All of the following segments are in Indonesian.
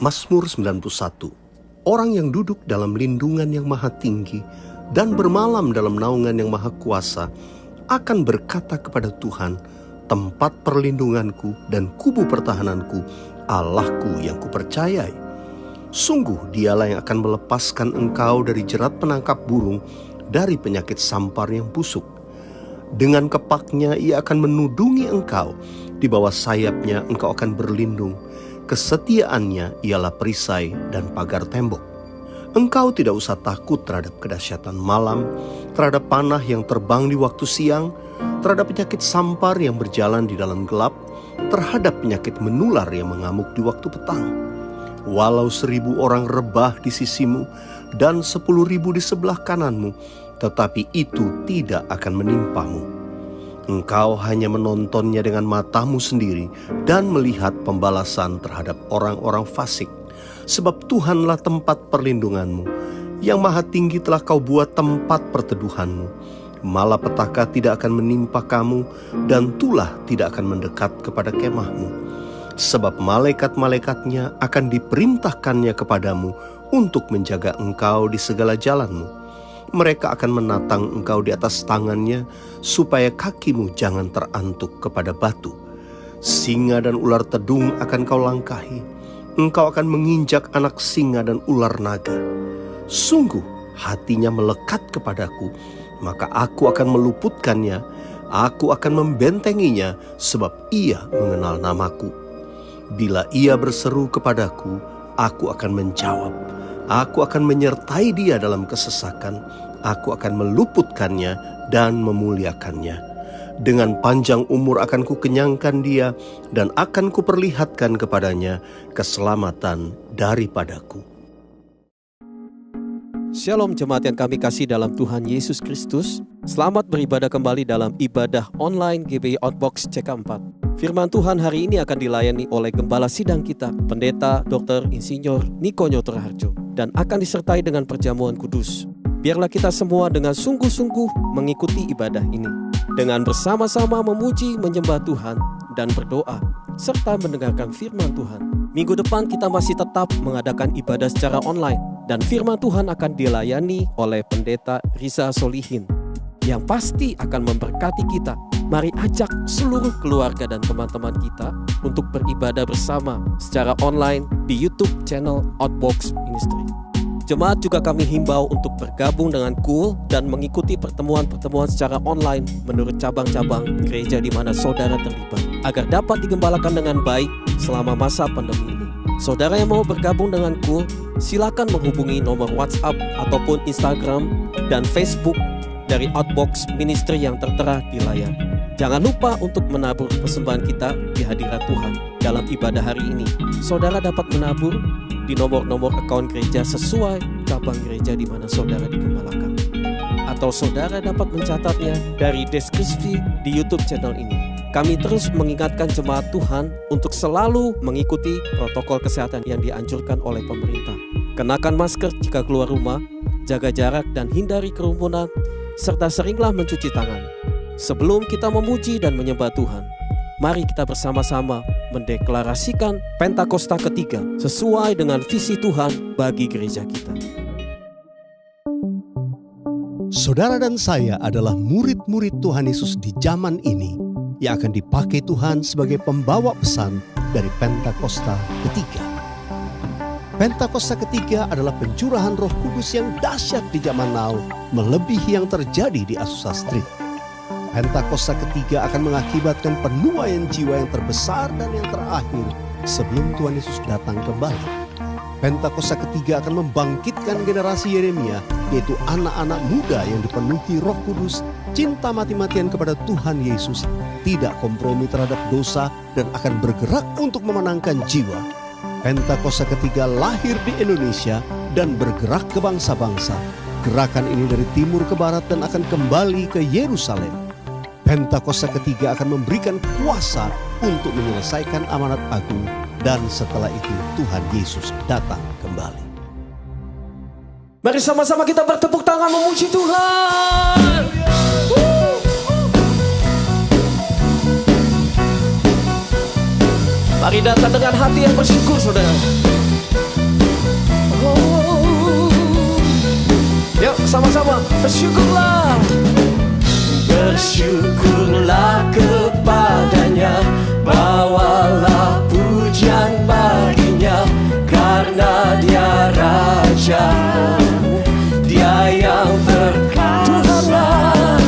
Mazmur 91. Orang yang duduk dalam lindungan yang maha tinggi dan bermalam dalam naungan yang maha kuasa akan berkata kepada Tuhan, tempat perlindunganku dan kubu pertahananku, Allahku yang kupercayai. Sungguh dialah yang akan melepaskan engkau dari jerat penangkap burung, dari penyakit sampar yang busuk. Dengan kepaknya ia akan menudungi engkau, di bawah sayapnya engkau akan berlindung. Kesetiaannya ialah perisai dan pagar tembok. Engkau tidak usah takut terhadap kedahsyatan malam, terhadap panah yang terbang di waktu siang, terhadap penyakit sampar yang berjalan di dalam gelap, terhadap penyakit menular yang mengamuk di waktu petang. Walau 1.000 orang rebah di sisimu dan 10.000 di sebelah kananmu, tetapi itu tidak akan menimpamu. Engkau hanya menontonnya dengan matamu sendiri dan melihat pembalasan terhadap orang-orang fasik. Sebab Tuhanlah tempat perlindunganmu, yang maha tinggi telah kau buat tempat perteduhanmu. Malapetaka tidak akan menimpa kamu, dan tulah tidak akan mendekat kepada kemahmu. Sebab malaikat-malaikatnya akan diperintahkannya kepadamu untuk menjaga engkau di segala jalanmu. Mereka akan menatang engkau di atas tangannya, supaya kakimu jangan terantuk kepada batu. Singa dan ular tedung akan kau langkahi. Engkau akan menginjak anak singa dan ular naga. Sungguh hatinya melekat kepadaku, maka aku akan meluputkannya. Aku akan membentenginya, sebab ia mengenal namaku. Bila ia berseru kepadaku, aku akan menjawab. Aku akan menyertai dia dalam kesesakan. Aku akan meluputkannya dan memuliakannya. Dengan panjang umur akan kukenyangkan dia, dan akan kuperlihatkan kepadanya keselamatan daripadaku. Shalom jemaat yang kami kasih dalam Tuhan Yesus Kristus. Selamat beribadah kembali dalam ibadah online GBI Outbox CK4. Firman Tuhan hari ini akan dilayani oleh Gembala Sidang kita, Pendeta Dr. Insinyur Niko Nyoto Raharjo, dan akan disertai dengan perjamuan kudus. Biarlah kita semua dengan sungguh-sungguh mengikuti ibadah ini, dengan bersama-sama memuji, menyembah Tuhan, dan berdoa, serta mendengarkan firman Tuhan. Minggu depan kita masih tetap mengadakan ibadah secara online, dan firman Tuhan akan dilayani oleh Pendeta Riza Solihin, yang pasti akan memberkati kita. Mari ajak seluruh keluarga dan teman-teman kita untuk beribadah bersama secara online di YouTube channel Outbox Ministry. Jemaat juga kami himbau untuk bergabung dengan KUL dan mengikuti pertemuan-pertemuan secara online menurut cabang-cabang gereja di mana saudara terlibat, agar dapat digembalakan dengan baik selama masa pandemi ini. Saudara yang mau bergabung dengan KUL, silakan menghubungi nomor WhatsApp ataupun Instagram dan Facebook dari Outbox Ministry yang tertera di layar. Jangan lupa untuk menabur persembahan kita di hadirat Tuhan dalam ibadah hari ini. Saudara dapat menabur di nomor-nomor akun gereja sesuai cabang gereja di mana saudara digembalakan. Atau saudara dapat mencatatnya dari deskripsi di YouTube channel ini. Kami terus mengingatkan jemaat Tuhan untuk selalu mengikuti protokol kesehatan yang dianjurkan oleh pemerintah. Kenakan masker jika keluar rumah, jaga jarak dan hindari kerumunan, serta seringlah mencuci tangan. Sebelum kita memuji dan menyembah Tuhan, mari kita bersama-sama mendeklarasikan Pentakosta ketiga sesuai dengan visi Tuhan bagi gereja kita. Saudara dan saya adalah murid-murid Tuhan Yesus di zaman ini yang akan dipakai Tuhan sebagai pembawa pesan dari Pentakosta ketiga. Pentakosta ketiga adalah pencurahan Roh Kudus yang dahsyat di zaman now, melebihi yang terjadi di Azusa Street. Pentakosta ketiga akan mengakibatkan penuaian jiwa yang terbesar dan yang terakhir sebelum Tuhan Yesus datang kembali. Pentakosta ketiga akan membangkitkan generasi Yeremia, yaitu anak-anak muda yang dipenuhi Roh Kudus, cinta mati-matian kepada Tuhan Yesus, tidak kompromi terhadap dosa, dan akan bergerak untuk memenangkan jiwa. Pentakosta ketiga lahir di Indonesia dan bergerak ke bangsa-bangsa. Gerakan ini dari timur ke barat dan akan kembali ke Yerusalem. Pentakosta ketiga akan memberikan kuasa untuk menyelesaikan amanat agung, dan setelah itu Tuhan Yesus datang kembali. Mari sama-sama kita bertepuk tangan memuji Tuhan. Mari datang dengan hati yang bersyukur, saudara. Bersama-sama bersyukurlah. Bersyukurlah kepadanya, bawalah pujian baginya, karena dia Raja, dia yang terkuatlah.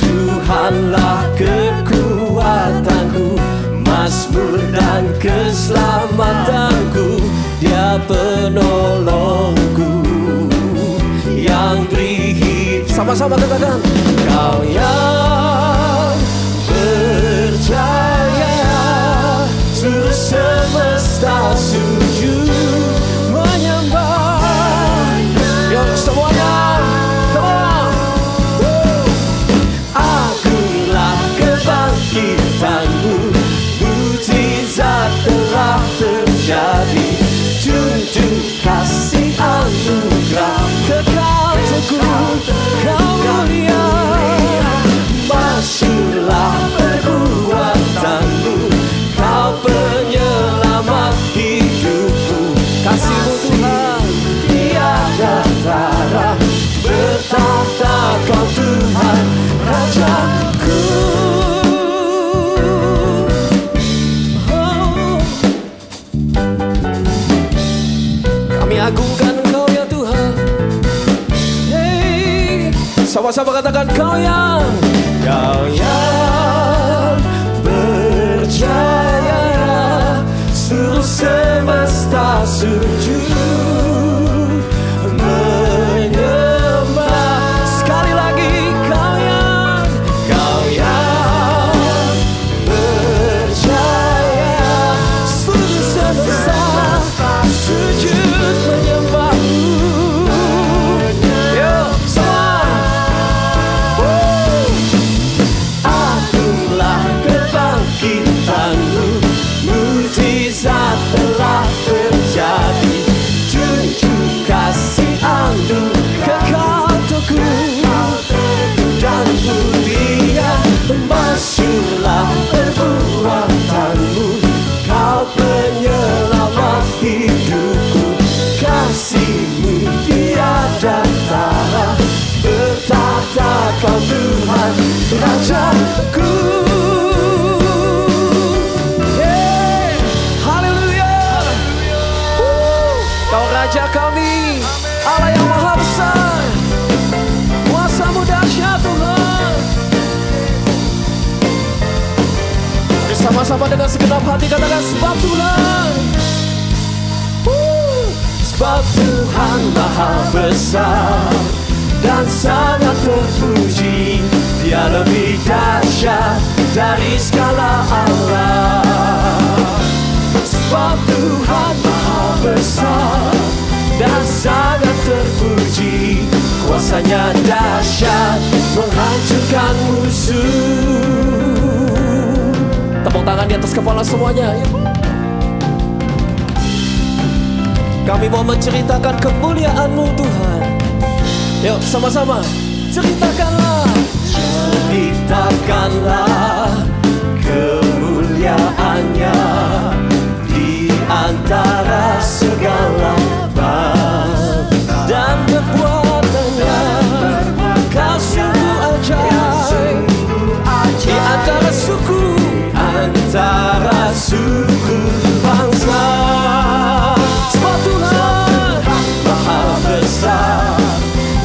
Tuhanlah kekuatanku, mazmur dan keselamatanku, dia penolongku yang beri hidup. Sama-sama katakan, Kau yang berjaya, seluruh semesta sujud menyembah. Yuk semuanya, come on. Akulah kebangkitanmu, mukjizat telah terjadi, junjung kasih anugerah kekal teguh Kau mulia. Masyurlah perbuatanmu, Kau penyelamat hidupku. Kasih-Mu Tuhan tiada tara, bertahta Kau Tuhan Rajaku. Kami agungkan Engkau ya Tuhan. Hey, sama-sama katakan, Kau yang berjaya, seluruh semesta sujud menyembah. Sekali lagi, Kau yang berjaya, seluruh semesta sujud menyembah-Mu. Yuk, semua. Akulah kebangkitanmu, mukjizat telah terjadi, junjung kasih anugerah kekal teguh dan mulia. Masyurlah perbuatanmu, Kau penyelamat hidupku. Kasih-Mu tiada tara, bertahta Kau Tuhan Rajaku. Yeah. Haleluya. Kau Raja kami, Allah yang maha besar, kuasa-Mu dahsyat Tuhan. Bersama-sama dengan segenap hati katakan, sebab Tuhan, sebab Tuhan maha besar dan sangat terpuji, dia lebih dahsyat dari segala Allah. Sebab Tuhan maha besar dan sangat terpuji, kuasanya dahsyat menghancurkan musuh. Tepuk tangan di atas kepala semuanya. Kami mau menceritakan kemuliaan-Mu Tuhan. Yuk sama-sama, ceritakanlah. Ceritakanlah kemuliaan-Nya di antara segala bangsa dan perbuatan-Nya. Kau sungguh ajaib di antara suku bangsa. Sebab Tuhan maha besar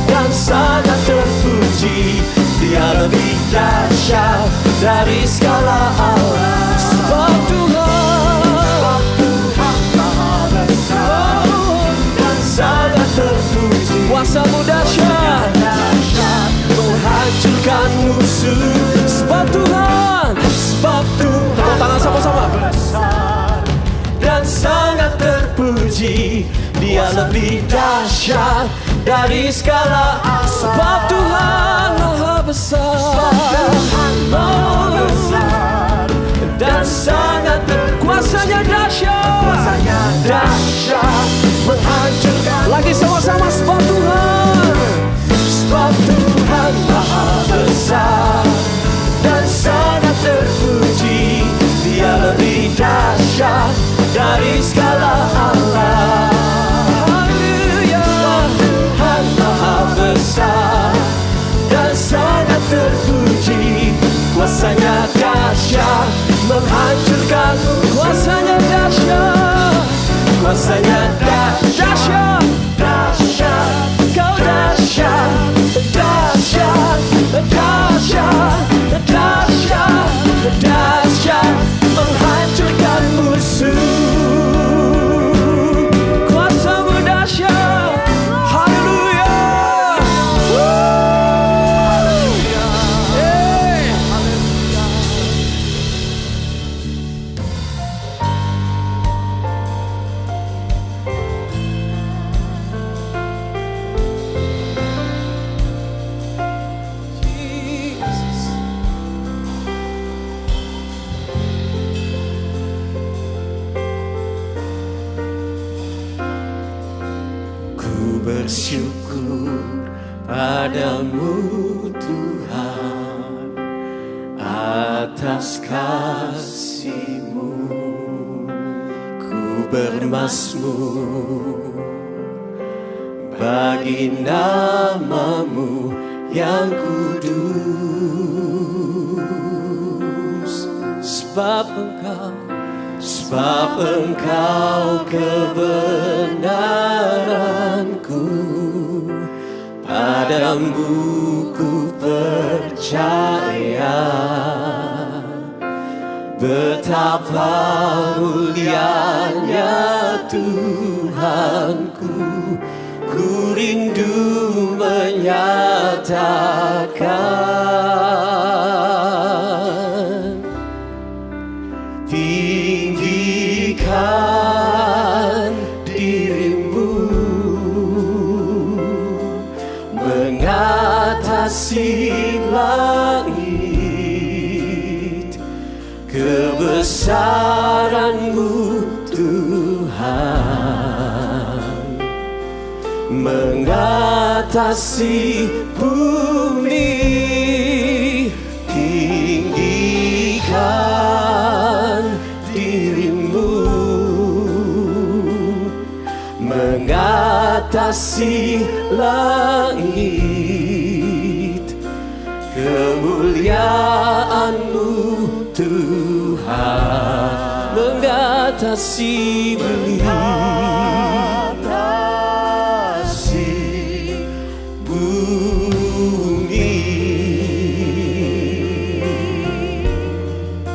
dan sangat terpuji, dia lebih dahsyat dari segala Allah. Sebab Tuhan maha besar dan sangat terpuji, kuasa-Mu dahsyat menghancurkan musuh. Sebab Tuhan, tepuk tangan sama-sama. Dan sangat terpuji, dia lebih dahsyat dari segala. Sebab Tuhan maha besar, dan sangat kuasanya dahsyat menghancurkan. Lagi sama-sama, sebab Tuhan maha besar dan sangat terpuji, dia lebih dahsyat dari segala Allah. Haleluya. Tuhan maha besar bersyukur padamu Tuhan atas kasih-Mu. Ku bermazmur bagi nama-Mu yang kudus, sebab Engkau kebenaranku, padamu ku percaya. Betapa mulianya Tuhanku, ku rindu menyatakan. Tinggikan dirimu mengatasi langit, kebesaran-Mu Tuhan mengatasi bumi. Tinggikan dirimu mengatasi langit, kemuliaan-Mu Tuhan mengatasi bumi.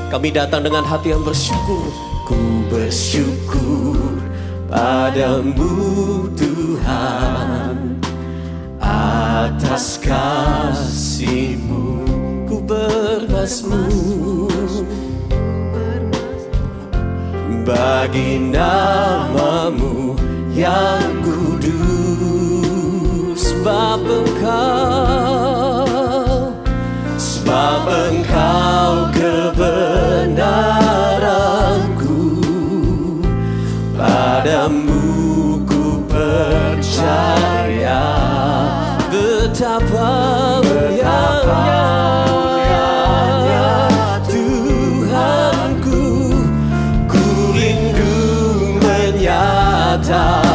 Kami datang dengan hati yang bersyukur. Ku bersyukur padamu Tuhan atas kasih-Mu. Ku bermazmur bagi nama-Mu yang kudus, sebab Engkau kebenaranku, padamu ku percaya. Betapa mulianya Tuhanku, ku rindu menyatakan.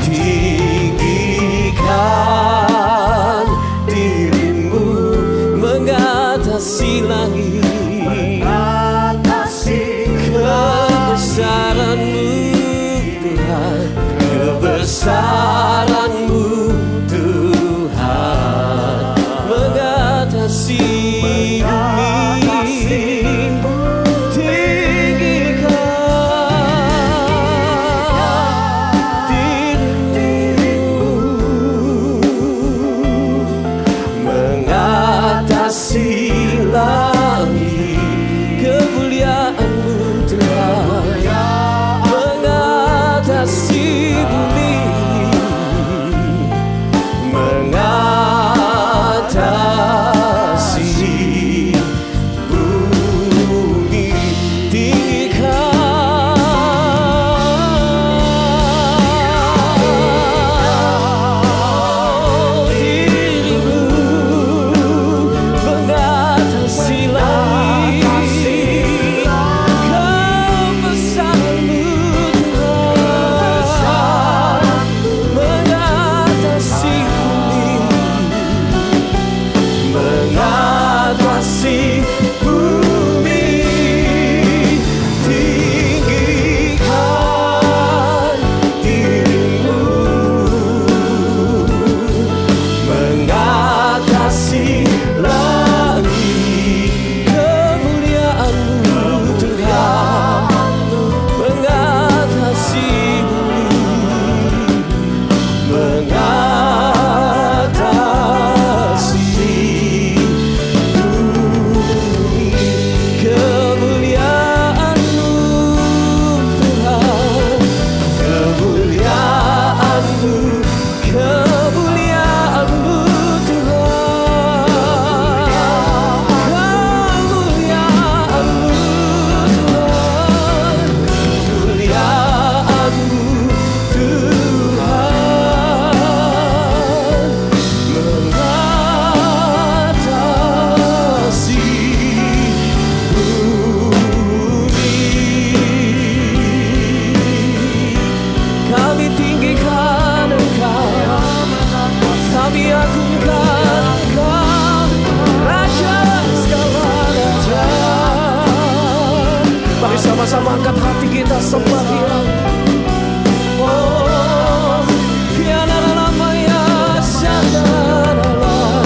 Tinggikan dirimu mengatasi langit, kebesaran-Mu Tuhan, kebesaran-Mu Tuhan mengatasi bumi. Tinggikan dirimu mengatasi langit, kemuliaan-Mu Tuhan mengatasi bumi, mengatasi angkat hati kita sembah Dia. Oh, ya la la la ya shalala.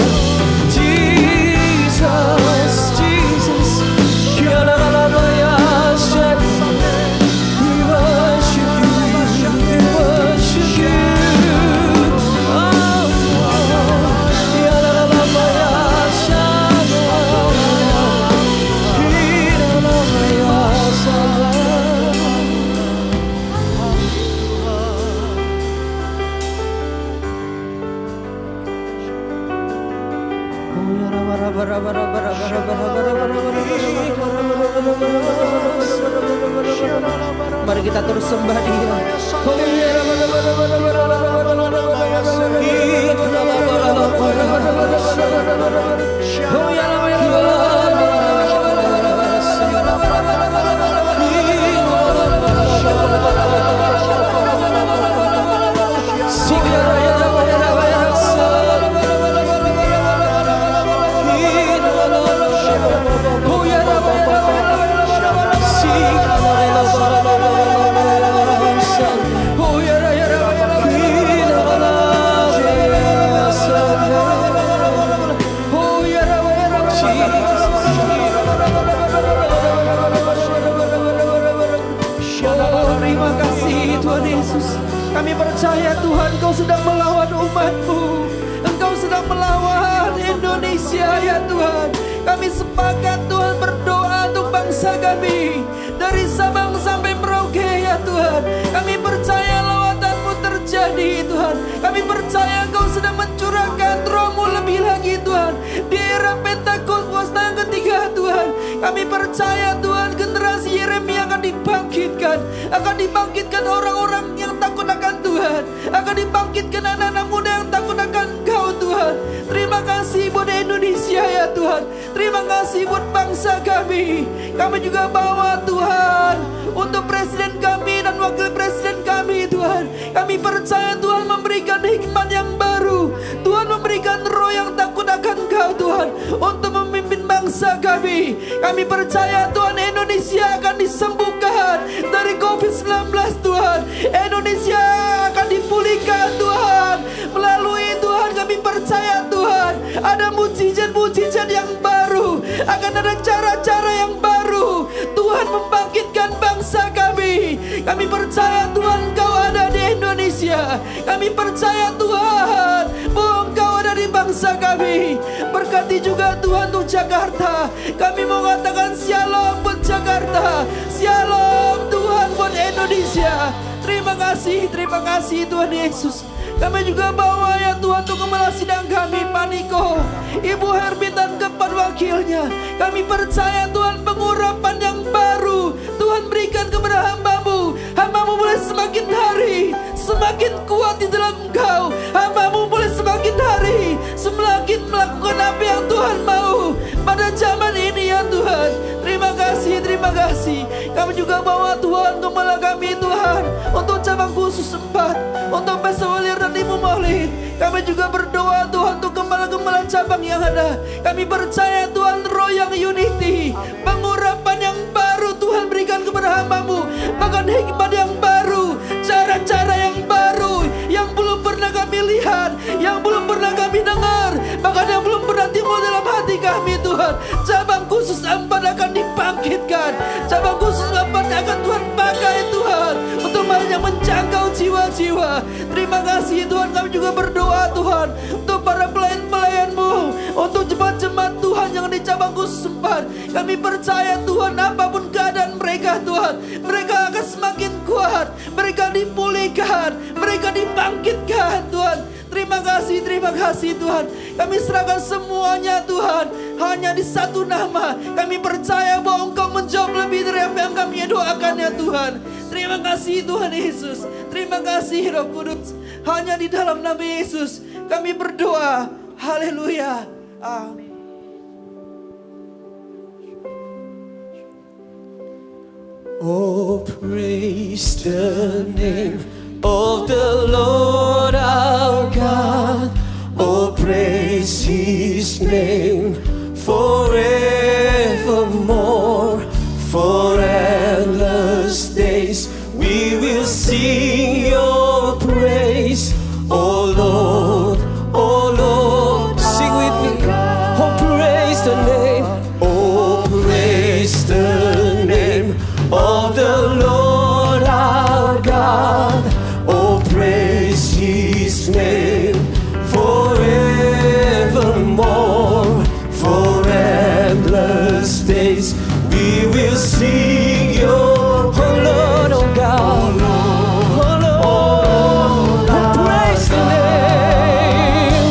Jesus, Jesus, ya la la la ya shalala. We worship you, we worship you. Oh, ya la la la ya shalala. Ya la la ya shalala. Mari kita terus sembah Dia. Terima kasih Tuhan Yesus. Kami percaya Tuhan Engkau sedang melawan umat-Mu. Engkau sedang melawan Indonesia ya Tuhan. Kami sepakat Tuhan berdoa untuk bangsa kami, dari Sabang sampai Merauke ya Tuhan. Kami percaya lawatan-Mu terjadi Tuhan. Kami percaya Engkau sedang mencurahkan Roh-Mu lebih lagi Tuhan, di era Pentakosta yang ketiga Tuhan. Kami percaya Tuhan generasi Yeremia akan dibangkitkan orang-orang yang takut akan Tuhan, akan dibangkitkan anak-anak muda yang takut akan Engkau Tuhan. Terima kasih buat Indonesia ya Tuhan. Terima kasih buat bangsa kami. Kami juga bawa Tuhan untuk presiden kami dan wakil presiden kami Tuhan. Kami percaya Tuhan memberikan hikmat yang baru. Tuhan memberikan roh yang takut akan Engkau Tuhan, untuk memimpin bangsa kami. Kami percaya Tuhan Indonesia akan disembuhkan dari COVID-19 Tuhan. Indonesia akan dipulihkan Tuhan. Melalui Tuhan kami percaya Tuhan ada mujizat-mujizat yang baru. Akan ada cara-cara yang baru. Tuhan membangkitkan bangsa kami. Kami percaya Tuhan Engkau ada di Indonesia. Kami percaya Tuhan bahwa Engkau ada di bangsa kami. Berkati juga Tuhan untuk Jakarta. Kami mau katakan shalom buat Jakarta. Shalom Tuhan buat Indonesia. Terima kasih Tuhan Yesus. Kami juga bawa ya Tuhan untuk kepala sidang kami, Pak Niko, Ibu Herbit dan keempat wakilnya. Kami percaya Tuhan pengurapan yang baru Tuhan berikan kepada hamba-Mu. Hamba-Mu boleh semakin hari semakin kuat di dalam Engkau. Hamba-Mu boleh semakin hari semakin melakukan apa yang Tuhan mau pada zaman ini ya Tuhan. Terima kasih. Kami juga bawa Tuhan untuk malam kami Tuhan, untuk cabang khusus 4, untuk Pesawalir dan Ibu Maulid. Kami juga berdoa Tuhan untuk gembala-gembala cabang yang ada. Kami percaya Tuhan roh yang unity, pengurapan yang baru Tuhan berikan kepada hamba-Mu. Bahkan hikmat yang baru, cara-cara yang baru, yang belum pernah kami lihat, yang belum pernah kami dengar, bahkan yang belum pernah timbul dalam hati kami Tuhan. Cabang khusus 4 akan dibangkitkan. Cabang khusus 4 akan Tuhan pakai Tuhan untuk banyak menjangkau jiwa-jiwa. Terima kasih Tuhan. Kami juga berdoa Tuhan untuk para pelayan-pelayan-Mu, untuk jemaat-jemaat Tuhan yang di cabang khusus 4. Kami percaya Tuhan apapun keadaan mereka Tuhan, mereka akan semakin kuat, mereka dipulihkan, mereka dibangkitkan Tuhan. Terima kasih Tuhan. Kami serahkan semuanya Tuhan hanya di satu nama. Kami percaya bahwa Engkau menjawab lebih dari apa yang kami doakan ya Tuhan. Terima kasih Tuhan Yesus. Terima kasih Roh Kudus. Hanya di dalam nama Yesus kami berdoa. Haleluya. Amin. Oh, praise the name of the Lord our God. Oh, praise His name forevermore, for endless days we will sing your, oh Lord, oh God, oh Lord, oh praise the name,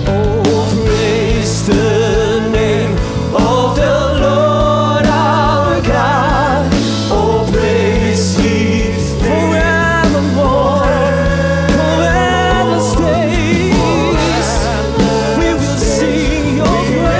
oh praise the name of the Lord our God, oh praise His name forevermore, forever stays, we will sing your praise.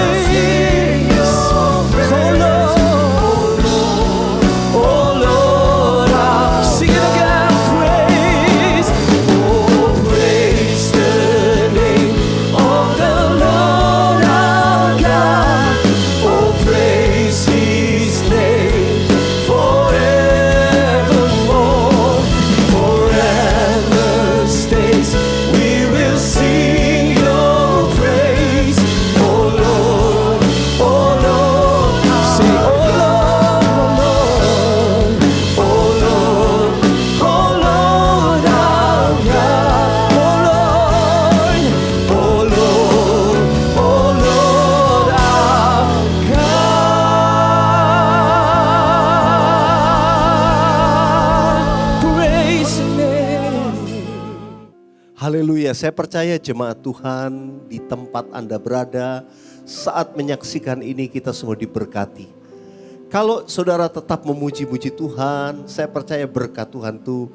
Haleluya, saya percaya jemaat Tuhan di tempat Anda berada saat menyaksikan ini kita semua diberkati. Kalau saudara tetap memuji-muji Tuhan, saya percaya berkat Tuhan itu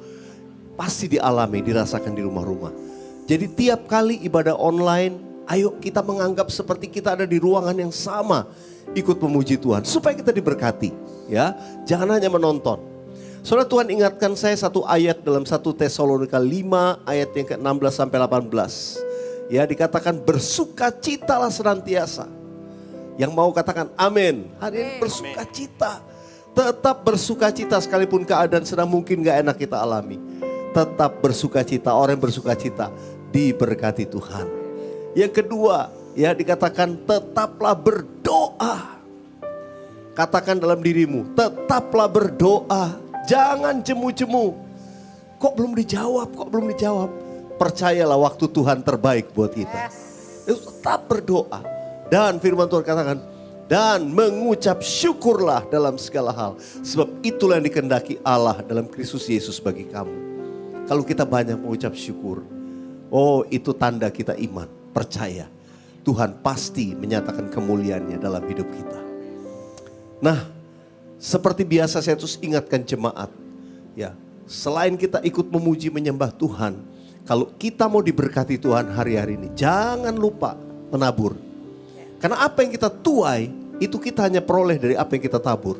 pasti dialami, dirasakan di rumah-rumah. Jadi tiap kali ibadah online, ayo kita menganggap seperti kita ada di ruangan yang sama, ikut memuji Tuhan supaya kita diberkati. Ya, jangan hanya menonton. Saudara, Tuhan ingatkan saya satu ayat dalam 1 Tesalonika 5 ayat yang ke-16 sampai 18. Ya, dikatakan bersukacitalah senantiasa. Yang mau katakan amin. Hari ini bersukacita. Tetap bersukacita sekalipun keadaan sedang mungkin gak enak kita alami. Tetap bersukacita. Orang yang bersukacita diberkati Tuhan. Yang kedua, ya dikatakan tetaplah berdoa. Katakan dalam dirimu, tetaplah berdoa. Jangan jemu-jemu. Kok belum dijawab? Kok belum dijawab? Percayalah waktu Tuhan terbaik buat kita. Tetap berdoa. Dan firman Tuhan katakan, dan mengucap syukurlah dalam segala hal. Sebab itulah yang dikehendaki Allah dalam Kristus Yesus bagi kamu. Kalau kita banyak mengucap syukur, oh itu tanda kita iman. Percaya, Tuhan pasti menyatakan kemuliaannya dalam hidup kita. Nah, seperti biasa saya terus ingatkan jemaat, ya, selain kita ikut memuji menyembah Tuhan, kalau kita mau diberkati Tuhan hari-hari ini, jangan lupa menabur. Karena apa yang kita tuai, itu kita hanya peroleh dari apa yang kita tabur.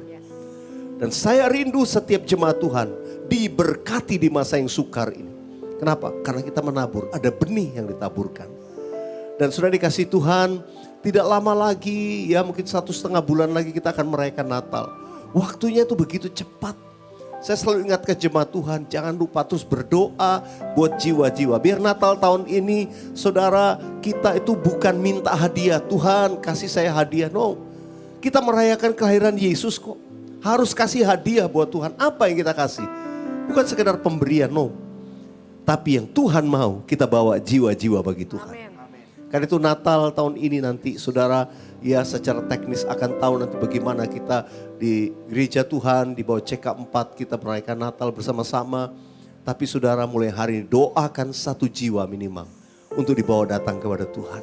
Dan saya rindu setiap jemaat Tuhan diberkati di masa yang sukar ini. Kenapa? Karena kita menabur, ada benih yang ditaburkan. Dan sudah dikasih Tuhan, tidak lama lagi, ya mungkin 1,5 bulan lagi kita akan merayakan Natal. Waktunya itu begitu cepat. Saya selalu ingatkan jemaat Tuhan, jangan lupa terus berdoa buat jiwa-jiwa. Biar Natal tahun ini, saudara, kita itu bukan minta hadiah. Tuhan kasih saya hadiah, no. Kita merayakan kelahiran Yesus kok. Harus kasih hadiah buat Tuhan. Apa yang kita kasih? Bukan sekedar pemberian, no. Tapi yang Tuhan mau, kita bawa jiwa-jiwa bagi Tuhan. Amen. Karena itu Natal tahun ini nanti, saudara, ya secara teknis akan tahu nanti bagaimana kita di gereja Tuhan, di bawah CK4 kita merayakan Natal bersama-sama. Tapi saudara mulai hari ini doakan 1 jiwa minimal untuk dibawa datang kepada Tuhan.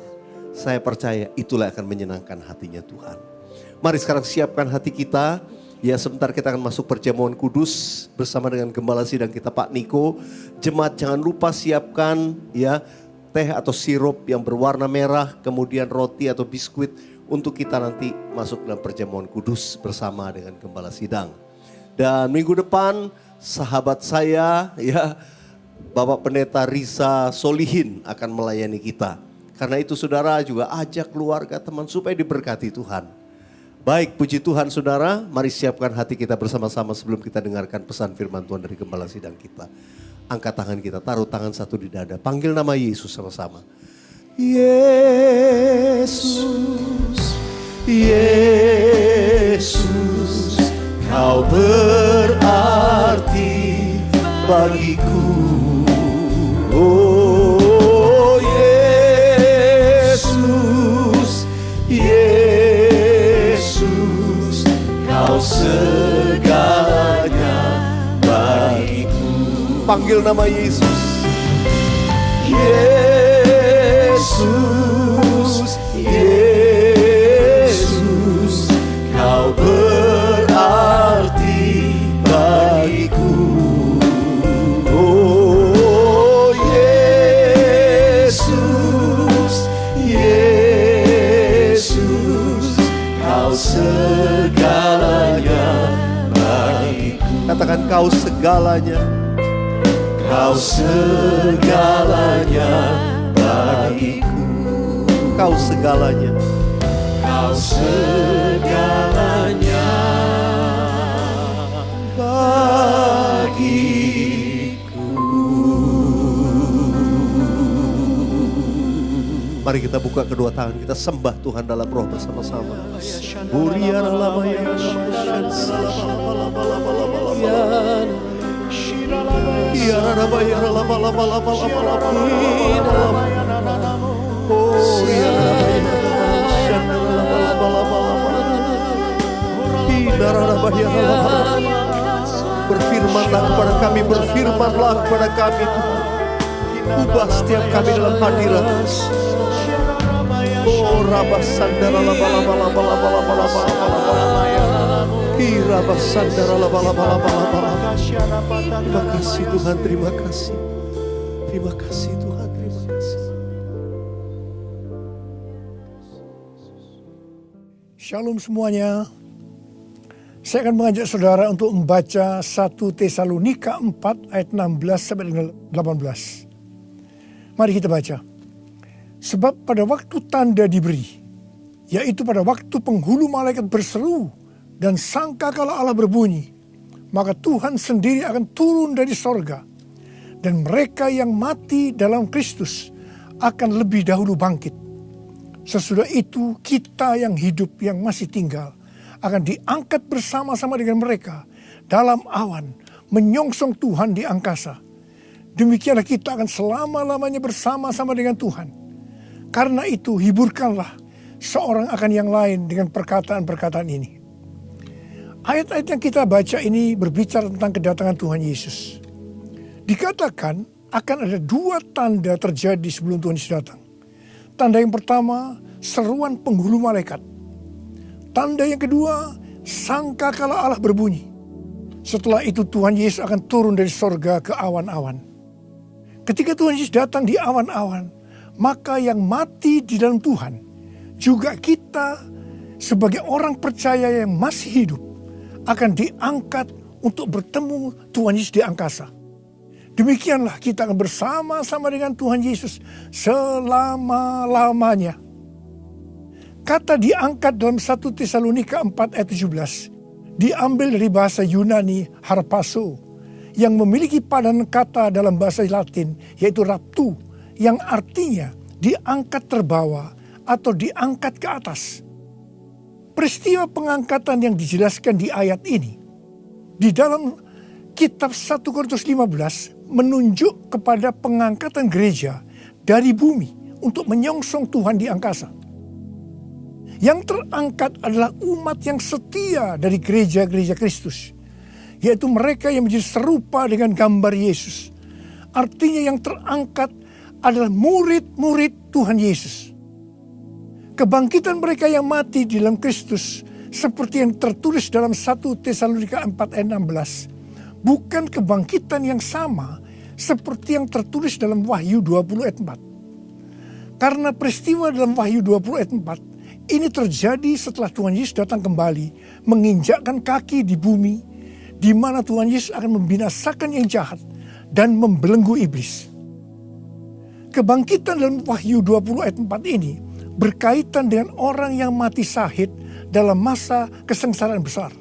Saya percaya itulah akan menyenangkan hatinya Tuhan. Mari sekarang siapkan hati kita. Ya sebentar kita akan masuk perjamuan kudus bersama dengan Gembala Sidang kita Pak Niko. Jemaat jangan lupa siapkan ya teh atau sirup yang berwarna merah, kemudian roti atau biskuit untuk kita nanti masuk dalam perjamuan kudus bersama dengan Gembala Sidang. Dan minggu depan sahabat saya ya Bapak Pendeta Risa Solihin akan melayani kita. Karena itu saudara juga ajak keluarga teman supaya diberkati Tuhan. Baik, puji Tuhan saudara, mari siapkan hati kita bersama-sama sebelum kita dengarkan pesan firman Tuhan dari Gembala Sidang kita. Angkat tangan kita, taruh tangan satu di dada, panggil nama Yesus sama-sama. Yesus, Yesus, Kau berarti bagiku. Oh Yesus, Yesus, segalanya bagiku. Panggil nama Yesus. Yesus, Yesus, Kau berarti bagiku. Oh Yesus, Yesus, Kau segalanya bagiku. Katakan Kau segalanya. Kau segalanya bagiku. Kau segalanya. Kau segalanya bagiku. Mari kita buka kedua tangan, kita sembah Tuhan dalam roh bersama-sama. Berfirmanlah kepada kami, berfirmanlah kepada kami Tuhan. Ubah setiap kami dalam hadirat. Oh Rabah Sandara Terima kasih Tuhan, terima kasih. Terima kasih Tuhan, terima kasih. Shalom semuanya. Saya akan mengajak saudara untuk membaca 1 Tesalonika 4 ayat 16 sampai dengan 18. Mari kita baca. Sebab pada waktu tanda diberi, yaitu pada waktu penghulu malaikat berseru dan sangkakala Allah berbunyi, maka Tuhan sendiri akan turun dari sorga, dan mereka yang mati dalam Kristus akan lebih dahulu bangkit. Sesudah itu kita yang hidup yang masih tinggal akan diangkat bersama-sama dengan mereka dalam awan menyongsong Tuhan di angkasa. Demikianlah kita akan selama-lamanya bersama-sama dengan Tuhan. Karena itu hiburkanlah seorang akan yang lain dengan perkataan-perkataan ini. Ayat-ayat yang kita baca ini berbicara tentang kedatangan Tuhan Yesus. Dikatakan akan ada 2 tanda terjadi sebelum Tuhan Yesus datang. Tanda yang pertama, seruan penghulu malaikat. Tanda yang kedua, sangkakala Allah berbunyi. Setelah itu Tuhan Yesus akan turun dari sorga ke awan-awan. Ketika Tuhan Yesus datang di awan-awan, maka yang mati di dalam Tuhan, juga kita sebagai orang percaya yang masih hidup, akan diangkat untuk bertemu Tuhan Yesus di angkasa. Demikianlah kita akan bersama-sama dengan Tuhan Yesus selama-lamanya. Kata diangkat dalam 1 Tesalonika 4 ayat 17 diambil dari bahasa Yunani harpazo yang memiliki padanan kata dalam bahasa Latin yaitu raptu, yang artinya diangkat terbawa atau diangkat ke atas. Peristiwa pengangkatan yang dijelaskan di ayat ini di dalam kitab 1 Korintus 15 menunjuk kepada pengangkatan gereja dari bumi untuk menyongsong Tuhan di angkasa. Yang terangkat adalah umat yang setia dari gereja-gereja Kristus, yaitu mereka yang menjadi serupa dengan gambar Yesus. Artinya yang terangkat adalah murid-murid Tuhan Yesus. Kebangkitan mereka yang mati di dalam Kristus seperti yang tertulis dalam 1 Tesalonika 4 ayat 16 bukan kebangkitan yang sama seperti yang tertulis dalam Wahyu 20 ayat 4. Karena peristiwa dalam Wahyu 20 ayat 4 ini terjadi setelah Tuhan Yesus datang kembali menginjakkan kaki di bumi, di mana Tuhan Yesus akan membinasakan yang jahat dan membelenggu iblis. Kebangkitan dalam Wahyu 20 ayat 4 ini berkaitan dengan orang yang mati syahid dalam masa kesengsaraan besar.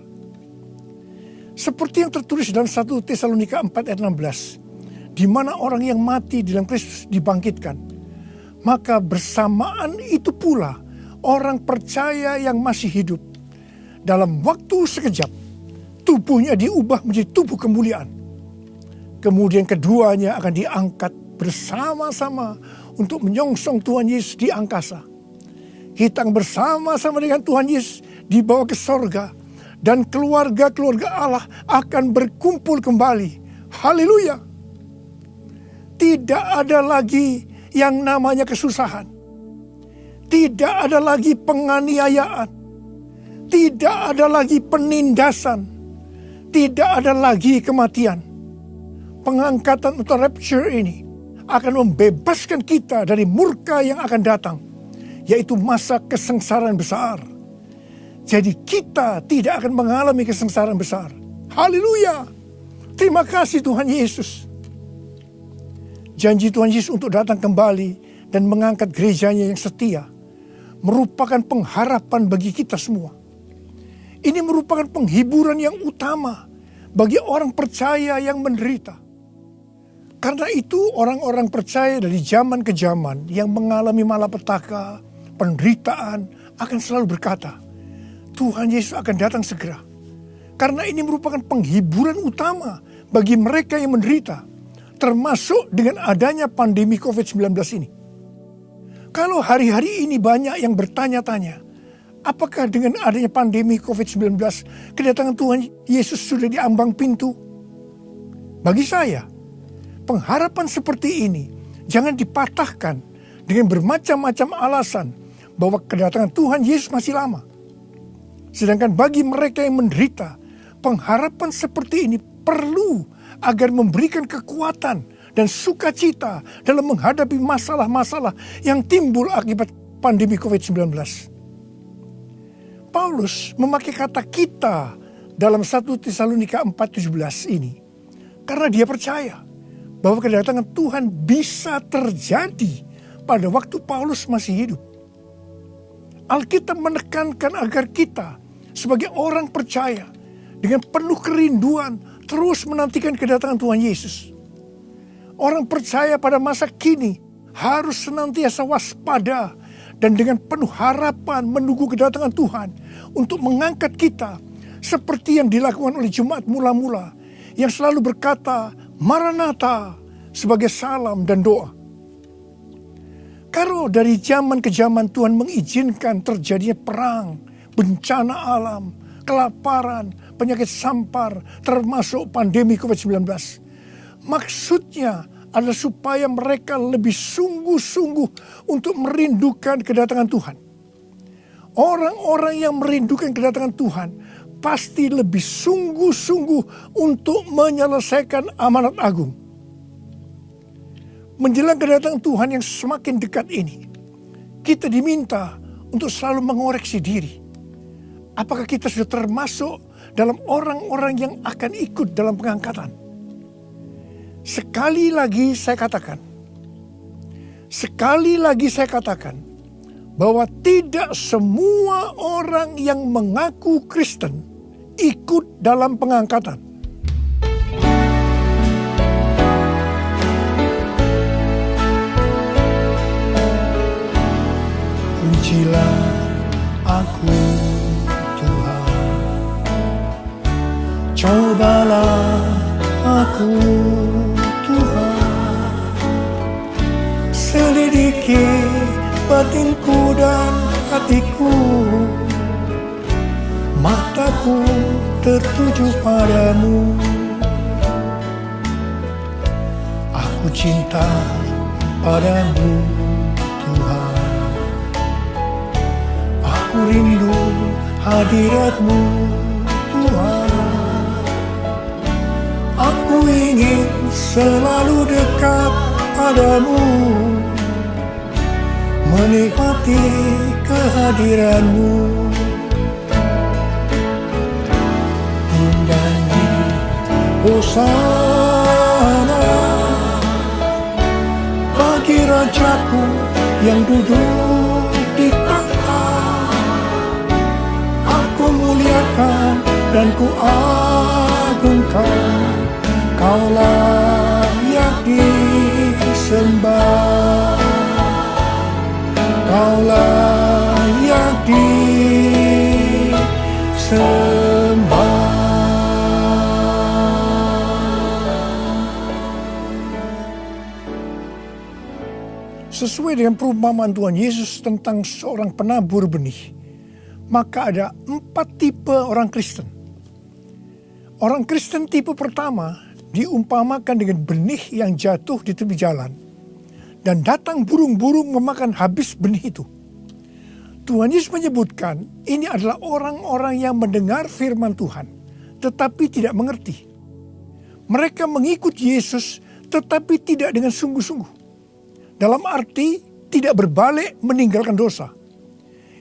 Seperti yang tertulis dalam 1 Tesalonika 4 ayat 16, di mana orang yang mati dalam Kristus dibangkitkan. Maka bersamaan itu pula orang percaya yang masih hidup dalam waktu sekejap tubuhnya diubah menjadi tubuh kemuliaan. Kemudian keduanya akan diangkat bersama-sama untuk menyongsong Tuhan Yesus di angkasa. Kita bersama-sama dengan Tuhan Yesus dibawa ke sorga dan keluarga-keluarga Allah akan berkumpul kembali. Haleluya. Tidak ada lagi yang namanya kesusahan. Tidak ada lagi penganiayaan. Tidak ada lagi penindasan. Tidak ada lagi kematian. Pengangkatan atau rapture ini akan membebaskan kita dari murka yang akan datang, yaitu masa kesengsaraan besar. Jadi kita tidak akan mengalami kesengsaraan besar. Haleluya. Terima kasih Tuhan Yesus. Janji Tuhan Yesus untuk datang kembali dan mengangkat gerejanya yang setia merupakan pengharapan bagi kita semua. Ini merupakan penghiburan yang utama bagi orang percaya yang menderita. Karena itu orang-orang percaya dari zaman ke zaman yang mengalami malapetaka, penderitaan akan selalu berkata, Tuhan Yesus akan datang segera. Karena ini merupakan penghiburan utama bagi mereka yang menderita, termasuk dengan adanya pandemi COVID-19 ini. Kalau hari-hari ini banyak yang bertanya-tanya, apakah dengan adanya pandemi COVID-19, kedatangan Tuhan Yesus sudah di ambang pintu? Bagi saya, pengharapan seperti ini jangan dipatahkan dengan bermacam-macam alasan bahwa kedatangan Tuhan Yesus masih lama. Sedangkan bagi mereka yang menderita, pengharapan seperti ini perlu agar memberikan kekuatan dan sukacita dalam menghadapi masalah-masalah yang timbul akibat pandemi COVID-19. Paulus memakai kata kita dalam 1 Tesalonika 4:17 ini karena dia percaya bahwa kedatangan Tuhan bisa terjadi pada waktu Paulus masih hidup. Alkitab menekankan agar kita sebagai orang percaya dengan penuh kerinduan terus menantikan kedatangan Tuhan Yesus. Orang percaya pada masa kini harus senantiasa waspada dan dengan penuh harapan menunggu kedatangan Tuhan untuk mengangkat kita seperti yang dilakukan oleh jemaat mula-mula yang selalu berkata Maranatha sebagai salam dan doa. Kalau dari zaman ke zaman Tuhan mengizinkan terjadinya perang, bencana alam, kelaparan, penyakit sampar, termasuk pandemi COVID-19. Maksudnya adalah supaya mereka lebih sungguh-sungguh untuk merindukan kedatangan Tuhan. Orang-orang yang merindukan kedatangan Tuhan pasti lebih sungguh-sungguh untuk menyelesaikan amanat agung. Menjelang kedatangan Tuhan yang semakin dekat ini, kita diminta untuk selalu mengoreksi diri. Apakah kita sudah termasuk dalam orang-orang yang akan ikut dalam pengangkatan? Sekali lagi saya katakan, bahwa tidak semua orang yang mengaku Kristen ikut dalam pengangkatan. Pujilah aku Tuhan, cobalah aku Tuhan, selidiki batinku dan hatiku, mataku tertuju padamu. Aku cinta padamu Tuhan, aku rindu hadirat-Mu Tuhan. Aku ingin selalu dekat padamu, menikmati kehadiran-Mu. Menyanyi Hosana bagi Rajaku yang duduk di tahta. Aku muliakan dan ku agungkan, Kau layak disembah, Kau layak disembah. Sesuai dengan perumpamaan Tuhan Yesus tentang seorang penabur benih, maka ada 4 tipe orang Kristen. Orang Kristen tipe pertama diumpamakan dengan benih yang jatuh di tepi jalan, dan datang burung-burung memakan habis benih itu. Tuhan Yesus menyebutkan ini adalah orang-orang yang mendengar firman Tuhan, tetapi tidak mengerti. Mereka mengikut Yesus, tetapi tidak dengan sungguh-sungguh. Dalam arti tidak berbalik meninggalkan dosa.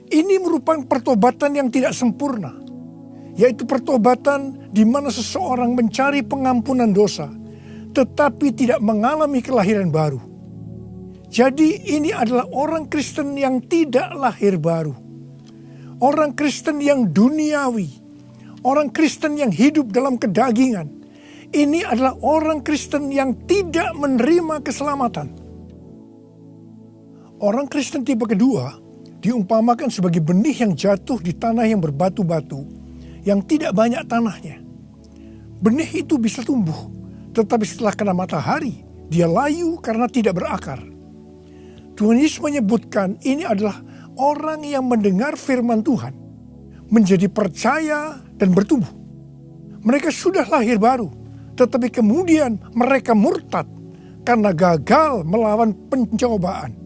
Ini merupakan pertobatan yang tidak sempurna, yaitu pertobatan di mana seseorang mencari pengampunan dosa, tetapi tidak mengalami kelahiran baru. Jadi ini adalah orang Kristen yang tidak lahir baru. Orang Kristen yang duniawi. Orang Kristen yang hidup dalam kedagingan. Ini adalah orang Kristen yang tidak menerima keselamatan. Orang Kristen tipe kedua diumpamakan sebagai benih yang jatuh di tanah yang berbatu-batu, yang tidak banyak tanahnya. Benih itu bisa tumbuh, tetapi setelah kena matahari, dia layu karena tidak berakar. Tuhan Yesus menyebutkan ini adalah orang yang mendengar firman Tuhan, menjadi percaya dan bertumbuh. Mereka sudah lahir baru, tetapi kemudian mereka murtad karena gagal melawan pencobaan.